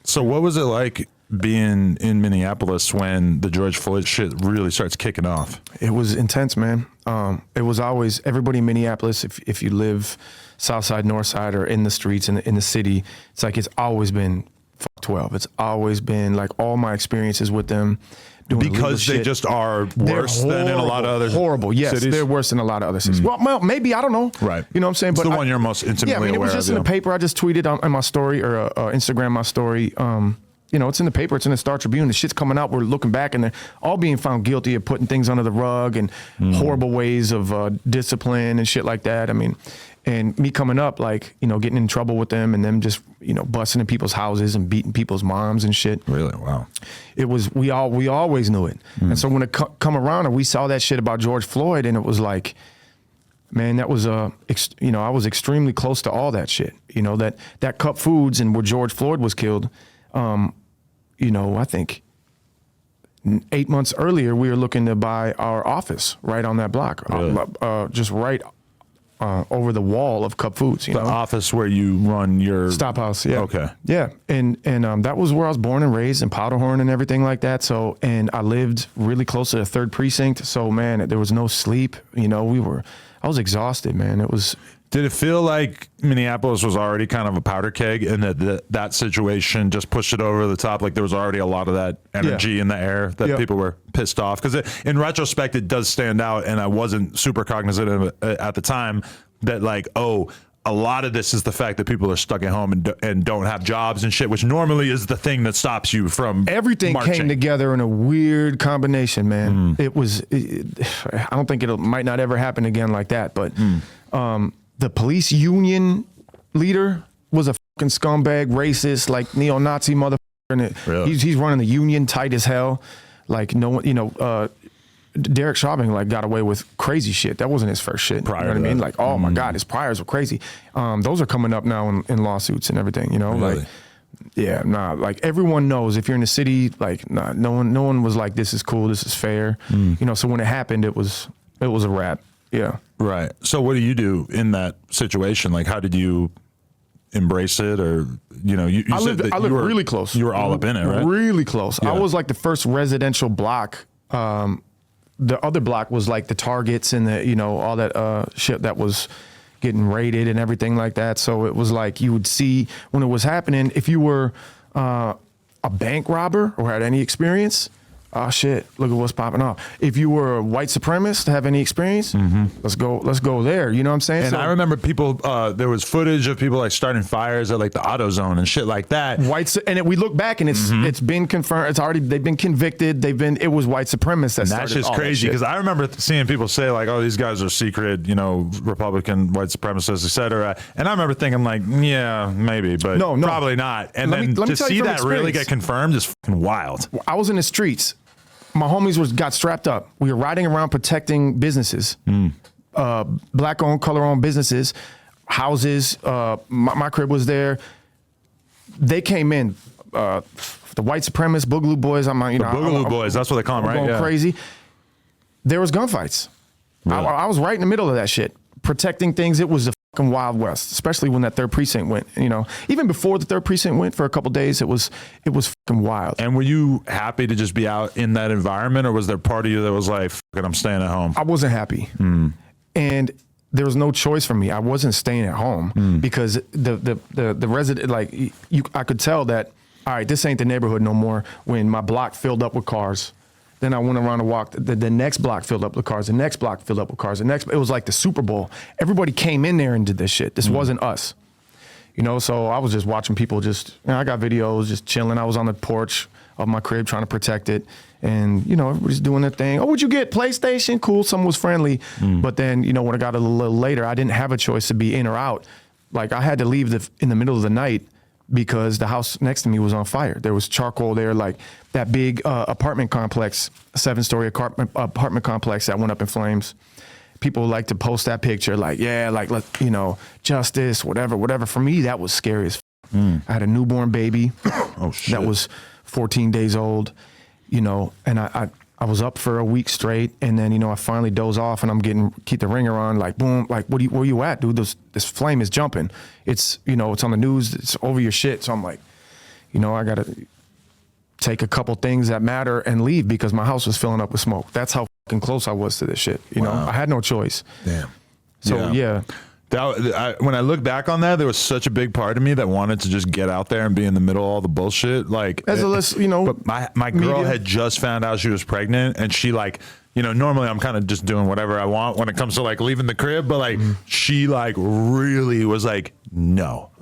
So what was it like being in Minneapolis when the George Floyd shit really starts kicking off? It was intense, man. It was always, everybody in Minneapolis, if you live south side, north side, or in the streets in the city, it's like it's always been 12. It's always been like all my experiences with them. Because they just are worse than in a lot of other horrible. Yes, cities? They're worse than a lot of other cities. Well, maybe, I don't know. Right. You know what I'm saying? It's but the one you're most intimately aware of. Yeah, I mean, it was just in the paper. I just tweeted on my story or Instagram my story. You know, it's in the paper. It's in the Star Tribune. The shit's coming out. We're looking back, and they're all being found guilty of putting things under the rug and horrible ways of discipline and shit like that. I mean, and me coming up, like, you know, getting in trouble with them and them just, you know, busting in people's houses and beating people's moms and shit. Really? Wow. It was, we always knew it. And so when it come around and we saw that shit about George Floyd, and it was like, man, that was, you know, I was extremely close to all that shit. You know, that Cup Foods and where George Floyd was killed, you know, I think 8 months earlier, we were looking to buy our office right on that block, really? Just right over the wall of Cup Foods. You know? Office where you run your Stop House. Yeah. Okay. Yeah, and that was where I was born and raised in Powderhorn and everything like that. So, and I lived really close to the 3rd precinct. So, man, there was no sleep. You know, I was exhausted, man. It was. Did it feel like Minneapolis was already kind of a powder keg, and that situation just pushed it over the top? Like there was already a lot of that energy in the air that people were pissed off? Because in retrospect, it does stand out, and I wasn't super cognizant of it at the time that like, oh, a lot of this is the fact that people are stuck at home and don't have jobs and shit, which normally is the thing that stops you from everything marching. Came together in a weird combination, man. It was. I don't think it might not ever happen again like that, but. The police union leader was a fucking scumbag, racist, like neo-Nazi motherfucker. And really? He's running the union tight as hell. Like no one, you know, Derek Chauvin like got away with crazy shit. That wasn't his first shit. Prior you know what I mean? Like, oh my God, his priors were crazy. Those are coming up now in lawsuits and everything, you know? Really? Like, yeah, nah, like everyone knows if you're in the city, like nah, no one was like, this is cool, this is fair. You know, so when it happened, it was a wrap. Yeah. Right. So what do you do in that situation? Like, how did you embrace it? Or, you know, you said that I lived really close. You were all up in it, right? Really close. Yeah. I was like the first residential block. The other block was like the Targets and the, you know, all that shit that was getting raided and everything like that. So it was like you would see when it was happening, if you were a bank robber or had any experience, oh shit, look at what's popping off. If you were a white supremacist, have any experience, let's go there. You know what I'm saying? And I remember people, there was footage of people like starting fires at like the AutoZone and shit like that. We look back and it's been confirmed. They've been convicted. it was white supremacists. That's just crazy because I remember seeing people say like, oh, these guys are secret, you know, Republican white supremacists, et cetera. And I remember thinking like, yeah, maybe, but no, probably not. And then to see that really get confirmed is fucking wild. I was in the streets. My homies got strapped up. We were riding around protecting businesses, black-owned, color-owned businesses, houses. My crib was there. They came in. The white supremacist Boogaloo Boys. Boogaloo Boys. That's what they call them, right? Going crazy. There was gunfights. Really? I was right in the middle of that shit, protecting things. It was the fucking Wild West, especially when that 3rd precinct went. You know, even before the 3rd precinct went for a couple days, it was fucking wild. And were you happy to just be out in that environment, or was there part of you that was like, "Fuck it, I'm staying at home"? I wasn't happy, and there was no choice for me. I wasn't staying at home because the resident, like I could tell that, all right, this ain't the neighborhood no more. When my block filled up with cars. Then I went around and walked. The next block filled up with cars. The next block filled up with cars. It was like the Super Bowl. Everybody came in there and did this shit. This wasn't us. You know, so I was just watching people I got videos just chilling. I was on the porch of my crib trying to protect it. And, you know, everybody's doing their thing. Oh, what'd you get? PlayStation? Cool. Someone was friendly. But then, you know, when I got a little later, I didn't have a choice to be in or out. Like I had to leave in the middle of the night because the house next to me was on fire. There was charcoal there, like that big apartment complex, 7-story apartment complex that went up in flames. People like to post that picture like, yeah, like, you know, justice, whatever. For me, that was scary as I had a newborn baby that was 14 days old, you know, and I was up for a week straight, and then, you know, I finally doze off, and I'm keep the ringer on, like, boom, like, where you at, dude? This flame is jumping. It's, you know, it's on the news, it's over your shit. So I'm like, I got to take a couple things that matter and leave because my house was filling up with smoke. That's how fucking close I was to this shit. You know, I had no choice. Damn. So yeah. When I look back on that, there was such a big part of me that wanted to just get out there and be in the middle of all the bullshit. Like, as a list, but my girl media. had just found out she was pregnant, and she like, normally I'm kind of just doing whatever I want when it comes to like leaving the crib, but like she like really was like, no.